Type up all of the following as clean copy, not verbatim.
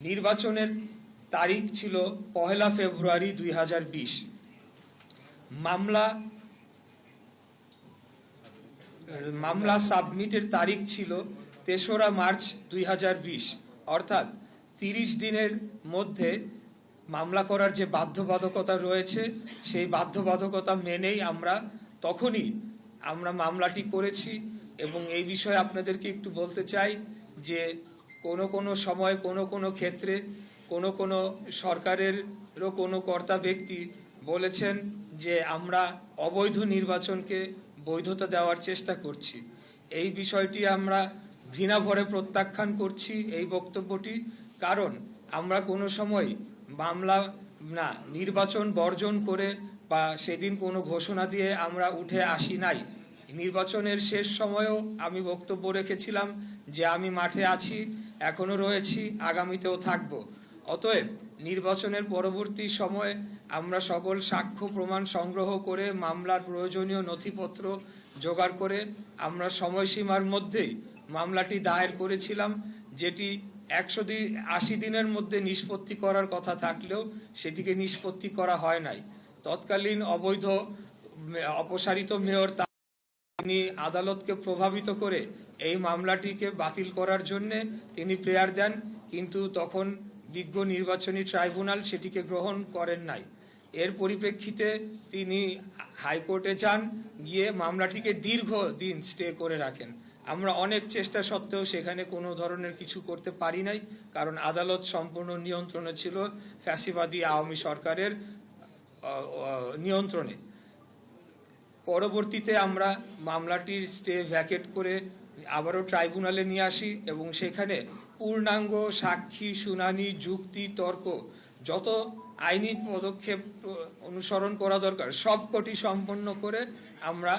নির্বাচনের তারিখ ছিল 1 ফেব্রুয়ারি 2020। মামলা সাবমিটের তারিখ ছিল 3রা মার্চ 2020। অর্থাৎ 30 দিনের মধ্যে মামলা করার যে বাধ্যবাধকতা রয়েছে সেই বাধ্যবাধকতা মেনেই তখনই আমরা মামলাটি করেছি। এবং এই বিষয়ে আপনাদেরকে একটু বলতে চাই যে কোনো সময় কোনো ক্ষেত্রে কোনো সরকারেরও কোনো কর্তা ব্যক্তি বলেছেন যে আমরা অবৈধ নির্বাচনকে বৈধতা দেওয়ার চেষ্টা করছি। এই বিষয়টি আমরা ঘৃণা ভরে প্রত্যাখ্যান করছি এই বক্তব্যটি, কারণ আমরা কোনো সময় নির্বাচন বর্জন করে বা সেদিন কোনো ঘোষণা দিয়ে আমরা উঠে আসি নাই। নির্বাচনের শেষ সময়েও আমি বক্তব্য রেখেছিলাম যে আমি মাঠে আছি, এখনো রয়েছি, আগামীতেও থাকব। অতএব নির্বাচনের পরবর্তী সময়ে আমরা সকল সাক্ষ্য প্রমাণ সংগ্রহ করে মামলার প্রয়োজনীয় নথিপত্র জোগাড় করে আমরা সময়সীমার মধ্যেই মামলাটি দায়ের করেছিলাম, যেটি 180 দিনের মধ্যে নিষ্পত্তি করার কথা থাকলেও সেটিকে নিষ্পত্তি করা হয় নাই। তৎকালীন অবৈধ অপসারিত মেয়র তিনি আদালতকে প্রভাবিত করে এই মামলাটিকে বাতিল করার জন্য তিনি প্রেয়ার দেন, কিন্তু তখন বিজ্ঞ নির্বাচনী ট্রাইব্যুনাল সেটিকে গ্রহণ করেন নাই। এর পরিপ্রেক্ষিতে তিনি হাইকোর্টে যান, গিয়ে মামলাটিকে দীর্ঘদিন স্টে করে রাখেন। আমরা অনেক চেষ্টা সত্ত্বেও সেখানে কোনো ধরনের কিছু করতে পারি নাই, কারণ আদালত সম্পূর্ণ নিয়ন্ত্রণে ছিল ফ্যাসিবাদী আওয়ামী সরকারের নিয়ন্ত্রণে। পরবর্তীতে আমরা মামলাটির স্টে ভ্যাকেট করে আবারও ট্রাইব্যুনালে নিয়ে আসি এবং সেখানে পূর্ণাঙ্গ সাক্ষী শুনানি, যুক্তি, তর্ক, যত আইনি পদক্ষেপ অনুসরণ করা দরকার সবকটি সম্পন্ন করে আমরা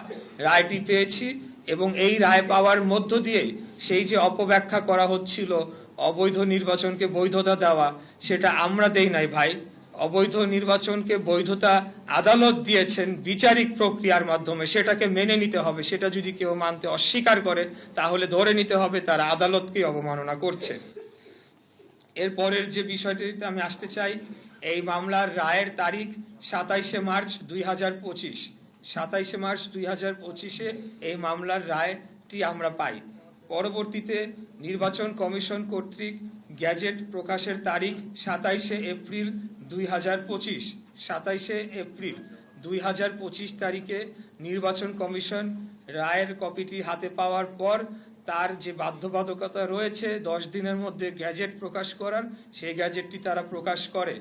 রায়টি পেয়েছি। এবং এই রায় পাওয়ার মধ্য দিয়েই সেই যে অপব্যাখ্যা করা হচ্ছিল অবৈধ নির্বাচনকে বৈধতা দেওয়া, সেটা আমরা দেই নাই ভাই। অবৈধ নির্বাচনকে বৈধতা আদালত দিয়েছেন বিচারিক প্রক্রিয়ার মাধ্যমে, সেটাকে মেনে নিতে হবে। সেটা যদি কেউ মানতে অস্বীকার করে তাহলে ধরে নিতে হবে তারা আদালতকে অবমাননা করছে। এরপরের যে বিষয়টিতে আমি আসতে চাই, এই মামলার রায়ের তারিখ 27 মার্চ 2025। 27 মার্চ 2025-এ এই মামলার রায়টি আমরা পাই। পরবর্তীতে নির্বাচন কমিশন কর্তৃক গ্যাজেট প্রকাশের তারিখ 27 এপ্রিল 2025। 27 এপ্রিল 2025 তারিখে নির্বাচন কমিশন রায়ের কপিটি হাতে পাওয়ার পর তার যে বাধ্যবাধকতা রয়েছে 10 দিনের মধ্যে গ্যাজেট প্রকাশ করার, সেই গ্যাজেটটি তারা প্রকাশ করে।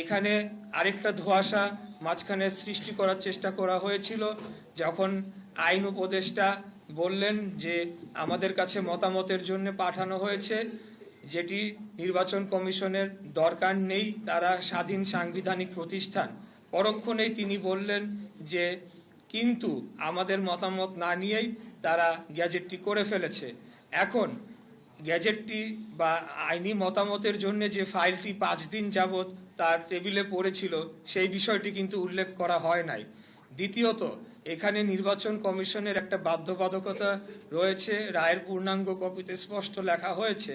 এখানে আরেকটা ধোঁয়াশা মাঝখানে সৃষ্টি করার চেষ্টা করা হয়েছিল, যখন আইন উপদেষ্টা বললেন যে আমাদের কাছে মতামতের জন্য পাঠানো হয়েছে, যেটি নির্বাচন কমিশনের দরকার নেই, তারা স্বাধীন সাংবিধানিক প্রতিষ্ঠান। পরক্ষণেই তিনি বললেন যে কিন্তু আমাদের মতামত না নিয়েই তারা গ্যাজেটটি করে ফেলেছে। এখন গ্যাজেটটি বা আইনি মতামতের জন্য যে ফাইলটি 5 দিন যাবৎ তার টেবিলে পড়েছিল সেই বিষয়টি কিন্তু উল্লেখ করা হয় নাই। দ্বিতীয়ত, এখানে নির্বাচন কমিশনের একটা বাধ্যবাধকতা রয়েছে, রায়ের পূর্ণাঙ্গ কপিতে স্পষ্ট লেখা হয়েছে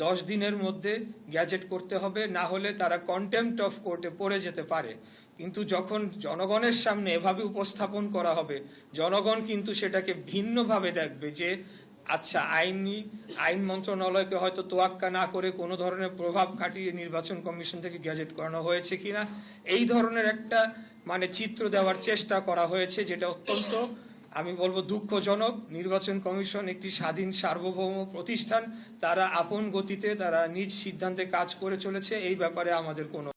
10 দিনের মধ্যে গ্যাজেট করতে হবে, না হলে তারা কন্টেম্পট অফ কোর্টে পড়ে যেতে পারে। কিন্তু যখন জনগণের সামনে এভাবে উপস্থাপন করা হবে, জনগণ কিন্তু সেটাকে ভিন্নভাবে দেখবে যে আচ্ছা আইন মন্ত্রণালয়কে হয়তো তোয়াক্কা না করে কোনো ধরনের প্রভাব খাটিয়ে নির্বাচন কমিশন থেকে গ্যাজেট করানো হয়েছে কিনা, এই ধরনের একটা চিত্র দেওয়ার চেষ্টা করা হয়েছে, যেটা অত্যন্ত আমি বলবো দুঃখজনক। নির্বাচন কমিশন একটি স্বাধীন সার্বভৌম প্রতিষ্ঠান, তারা আপন গতিতে তারা নিজ সিদ্ধান্তে কাজ করে চলেছে, এই ব্যাপারে আমাদের কোনো